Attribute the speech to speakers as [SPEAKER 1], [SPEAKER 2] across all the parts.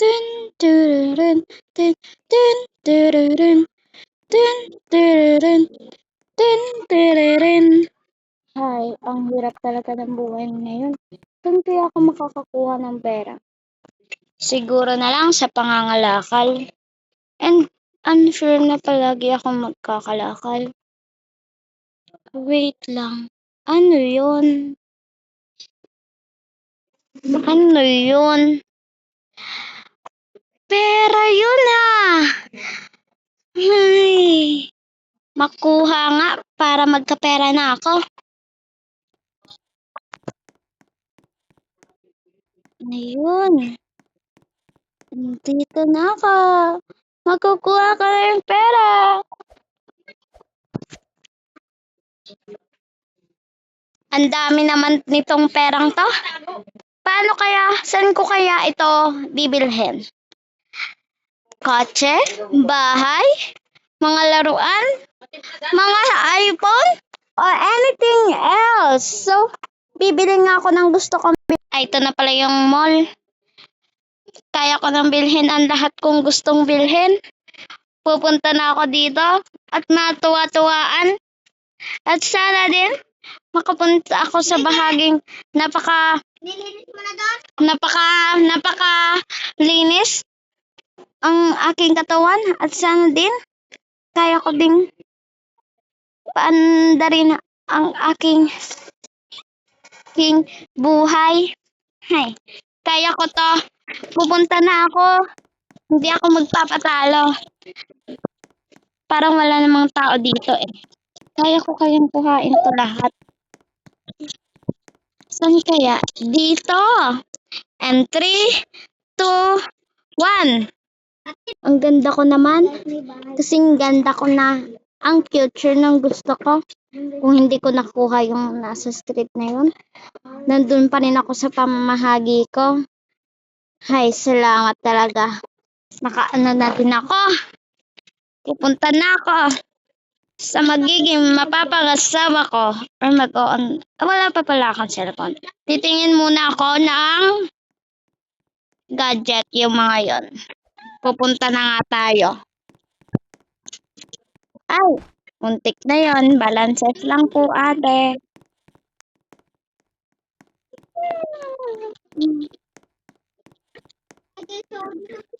[SPEAKER 1] Dun, dururun, dun, dun, dururun, dun, dururun, dun, dururun. Hay, ang hirap talaga ng buhay ngayon. Saan kaya ako makakakuha ng pera? Siguro na lang sa pangangalakal. And unsure na palagi ako magkakalakal. Wait lang. Ano yun? Ano yun? Pera yun ah! Ay, makuha nga para magkapera na ako. Ayun. Dito na ako. Makukuha ka na yung pera. Ang dami naman nitong perang to. Paano kaya? Saan ko kaya ito bibilhin? Kotse? Bahay? Mga laruan? Mga iPhone? Or anything else? So, bibili nga ako ng gusto kong ay, ito na pala yung mall. Kaya ko nang bilhin ang lahat kong gustong bilhin. Pupunta na ako dito at matuwa-tuwaan. At sana din makapunta ako sa bahaging napaka linis ang aking katawan. At sana din kaya ko ding paandarin ang aking buhay. Hay, kaya ko to. Pupunta na ako. Hindi ako magpapatalo. Parang wala namang tao dito eh. Kaya ko kayang kuhain to lahat. Saan kaya? Dito. And 3, 2, 1. Ang ganda ko naman. Kasing ganda ko na ang future ng gusto ko. Kung hindi ko nakuha yung nasa street na yun, nandun pa rin ako sa pamamahagi ko. Hay, salamat talaga. Nakaano na din ako. Pupunta na ako sa magiging mapapangasawa ko. Or wala pa pala akong cellphone. Titingin muna ako ng gadget, yung mga yon. Pupunta na nga tayo. Ay, muntik na yon. Balances lang po, ate.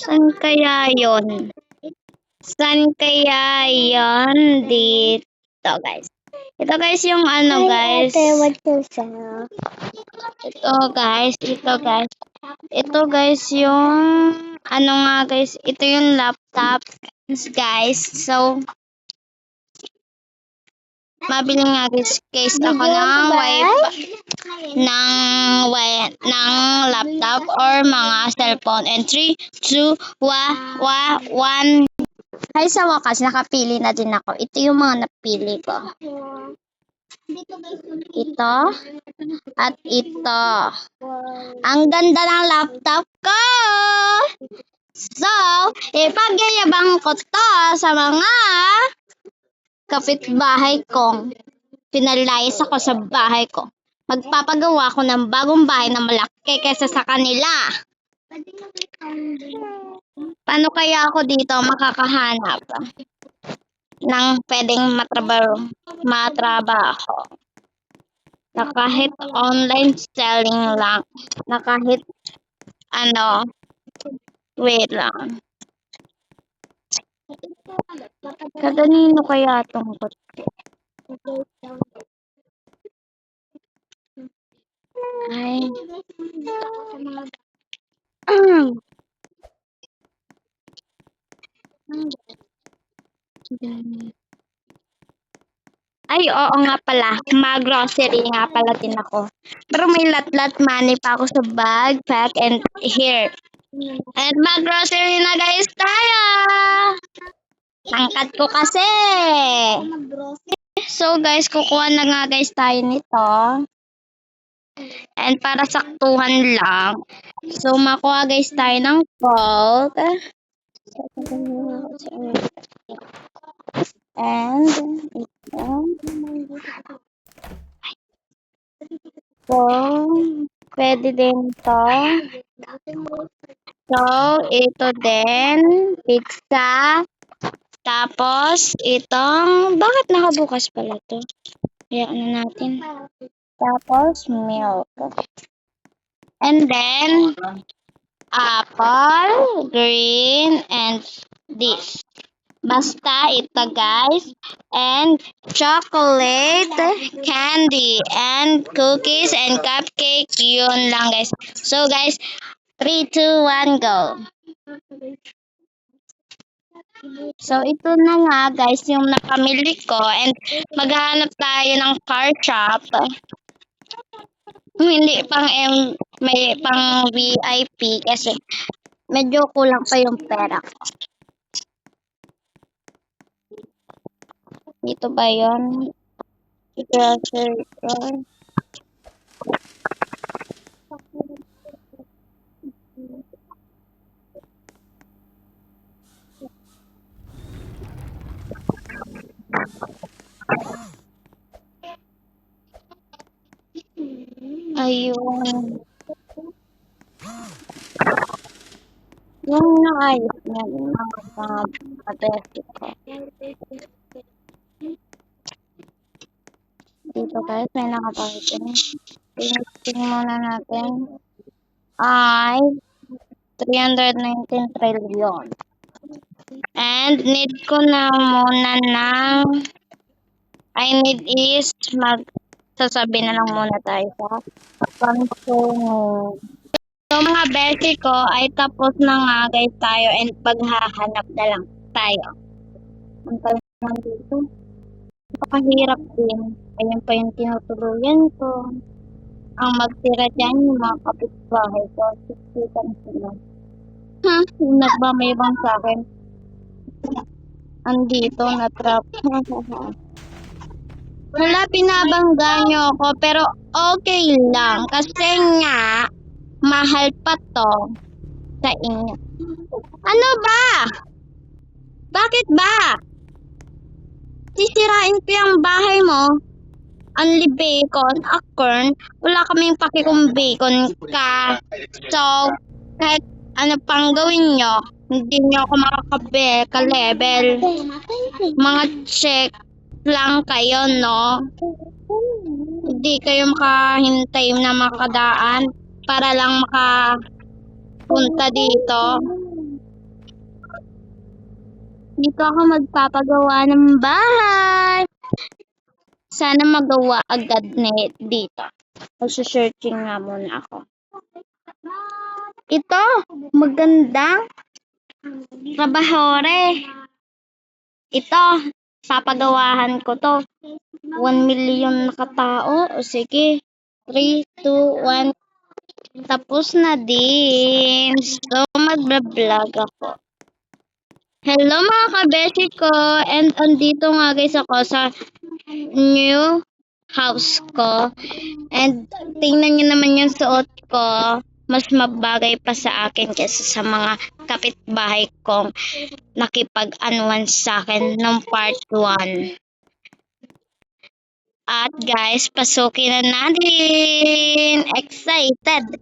[SPEAKER 1] Saan kaya yon? Saan kaya yon? Dito, guys. Ito, guys, yung ano, guys. Ito, guys. Ito, guys, yung ano nga, guys. Ito yung laptop, guys. So, mabili nga, guys, ako ng ng laptop or mga cellphone. And 3, 2, 1. Ay, sa wakas, nakapili na din ako. Ito yung mga napili ko. Ito at ito. Ang ganda ng laptop ko! So, ipagyayabang ko to sa mga kapitbahay kong. Pinalayas ako sa bahay ko. Magpapagawa ko ng bagong bahay na malaki kaysa sa kanila. Paano kaya ako dito makakahanap ng pwedeng matrabaho? Na kahit online selling lang. Na kahit ano, wait lang. Kaganino kaya itong kotse? Ay. Ay, oo nga pala. Mag-grocery nga pala din ako. Pero may lat-lat money pa ako sa backpack and here. And mag-grocery na guys tayo! Angkat ko kasi! So guys, kukuha na nga guys tayo nito. And para saktuhan lang. So makuha guys tayo ng Colt. And ito. So, pwede din to. So, ito din, pizza. Tapos, itong, bakit nakabukas pala to? Kaya ano natin. Tapos, milk. And then, apple, green, and this. Basta ito guys. And chocolate, candy, and cookies, and cupcake. Yun lang guys. So guys, 3, 2, 1, go. So, ito na nga guys, yung napamili ko. And maghahanap tayo ng car shop. Hindi pang may pang VIP kasi medyo kulang pa yung pera ko. Dito ba yun? Grocery store. Ayun. Yung naayos niya, yung mga pabesi ko. Dito guys, may nakapagin. Tingin muna natin. Ay, 319 trillion. And need ko na muna ng I need is sasabi na lang muna tayo sa consumer. So mga beshi ko ay tapos na nga guys tayo and paghahanap na lang tayo. Ang talang dito. Napakahirap din. Ayun pa yung tinutuluyan ko. Ang magtira dyan yung mga kapitbahay ko. Siksikan sila. Ha? Yung nagmamayabang sa akin. Andito na trap. Wala, pinabangga nyo ako pero okay lang kasi nga mahal pa to sa inyo. Ano ba? Bakit ba? Sisirain ko yung bahay mo. Only bacon, acorn. Wala kaming paki kung bacon ka. So, kahit ano pang gawin nyo, hindi nyo ako makaka-level. Mga check lang kayo, no? Hindi kayo makahintay na makadaan para lang makapunta dito. Dito ako magpapagawa ng bahay. Sana magawa agad dito. Mag-searching nga muna ako. Ito, magandang trabahore. Ito, papagawahan ko to. 1 million na katao. O sige, 3, 2, 1. Tapos na din. So, mag-vlog ako. Hello mga kabeshi ko. And andito nga guys ako sa new house ko. And tingnan nyo naman yung suot ko. Mas mabagay pa sa akin kaysa sa mga kapitbahay kong nakipag-anuan sa akin ng part 1. At guys, pasukin na natin. Excited.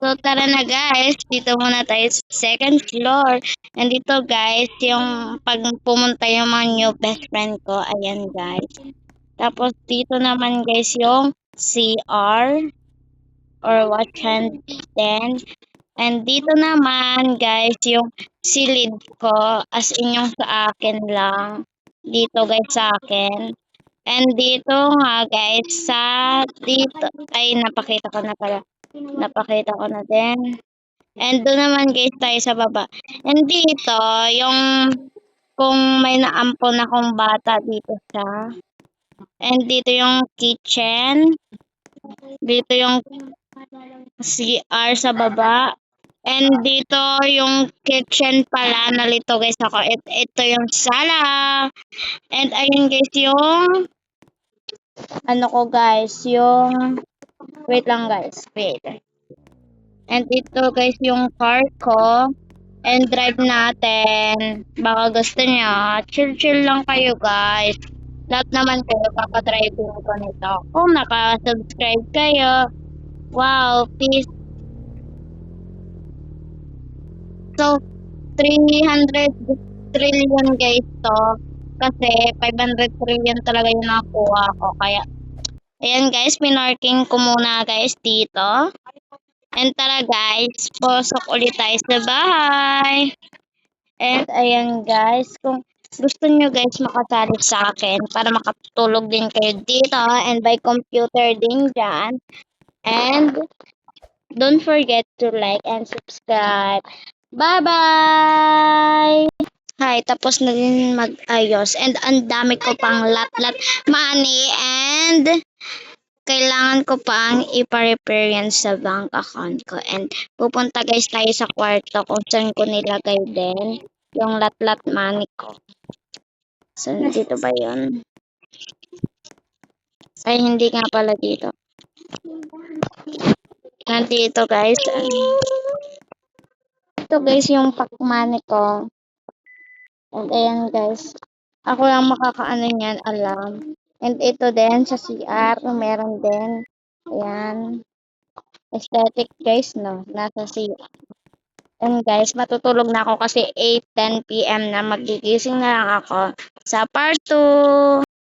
[SPEAKER 1] So tara na guys, dito muna tayo sa second floor. And dito guys, yung pag pumunta yung mga new best friend ko, ayan guys. Tapos dito naman guys yung CR or wash hand stand. And dito naman guys yung silid ko as in yung sa akin lang. Dito guys sa akin. And dito nga guys sa dito ay napakita ko na pala. Napakita ko na din. And doon naman guys tayo sa baba. And dito yung kung may naampon akong bata dito sa. And dito yung kitchen. Dito yung CR sa baba. And dito yung kitchen pala, nalito guys ako. Ito yung sala. And ayun guys yung ano ko guys, yung wait lang guys, wait. And ito guys yung car ko. And drive natin. Baka gusto niya. Chill lang kayo guys. Lahat naman kayo papadriving ko nito. Kung naka-subscribe kayo. Wow, peace. So, 300 trillion guys to. Kasi 500 trillion talaga yung nakuha ko. Kaya, ayan guys, pinarking ko muna guys dito. And tara guys, posok ulit tayo sa bahay. And ayan guys, kung gusto nyo guys makasali sa akin para makatulog din kayo dito and by computer din dyan. And don't forget to like and subscribe. Bye-bye! Hi, tapos na din mag-ayos and ang dami ko pang lat-lat money and kailangan ko pang ipa-repair yan sa bank account ko. And pupunta guys tayo sa kwarto kung saan ko nilagay din yung lat-lat money ko. So, dito ba yun? Ay, hindi nga pala dito. Nandito guys. Ito guys yung pack money ko. And ayan guys. Ako lang makakaano niyan, alam. And ito din sa CR, meron din. Ayan. Aesthetic guys, no? Nasa CR. And guys, matutulog na ako kasi 8:10 PM na magigising na lang ako sa part 2.